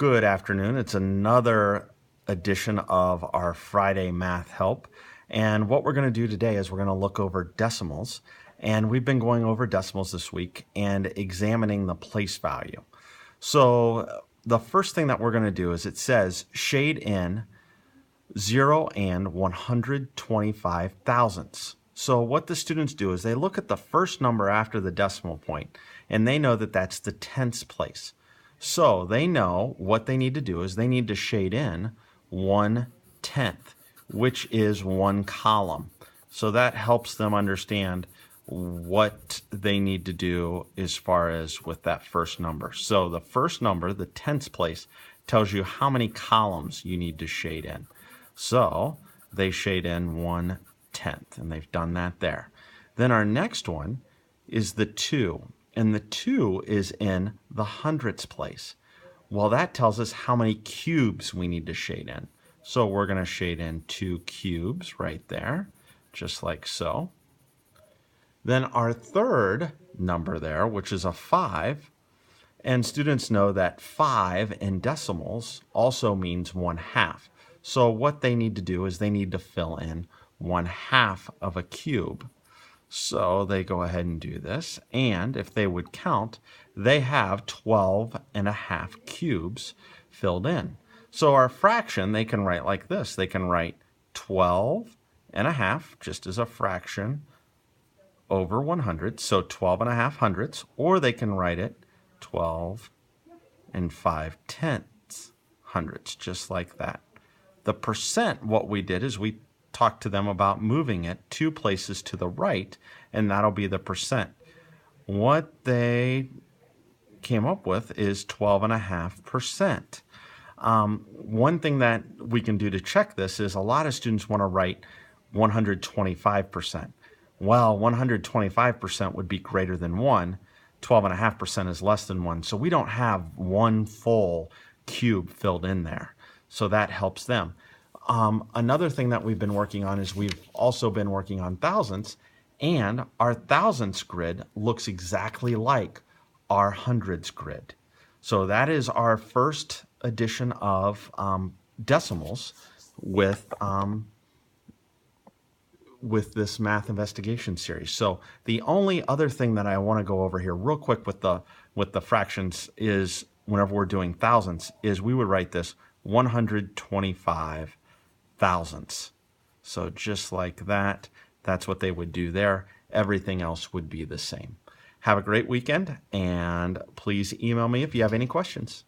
Good afternoon. It's another edition of our Friday Math Help. And what we're going to do today is we're going to look over decimals. And we've been going over decimals this week and examining the place value. So the first thing that we're going to do is it says shade in 0 and 125 thousandths. So what the students do is they look at the first number after the decimal point, and they know that that's the tenths place. So they know what they need to do is they need to shade in 1/10, which is one column. So that helps them understand what they need to do as far as with that first number. So the first number, the tenths place, tells you how many columns you need to shade in. So they shade in 1/10, and they've done that there. Then our next one is the 2, and the 2 is in the hundredths place. Well, that tells us how many cubes we need to shade in. So we're going to shade in 2 cubes right there, just like so. Then our third number there, which is a 5, and students know that 5 in decimals also means 1/2. So what they need to do is they need to fill in 1/2 of a cube. So they go ahead and do this, and if they would count, they have 12.5 cubes filled in. So our fraction they can write like this. They can write 12.5 just as a fraction over 100, so 12.5 hundredths, or they can write it 12 and 5/10 hundredths, just like that. The percent, what we did is we talked to them about moving it 2 places to the right, and that'll be the percent. What they came up with is 12.5%. One thing that we can do to check this is a lot of students want to write 125%. Well, 125% would be greater than 1. 12.5% is less than 1. So we don't have one full cube filled in there. So that helps them. Another thing that we've been working on is we've also been working on thousandths, and our thousandths grid looks exactly like our hundreds grid. So that is our first edition of decimals with this math investigation series. So the only other thing that I want to go over here real quick with the fractions is whenever we're doing thousandths is we would write this 125 thousandths. So just like that, that's what they would do there. Everything else would be the same. Have a great weekend, and please email me if you have any questions.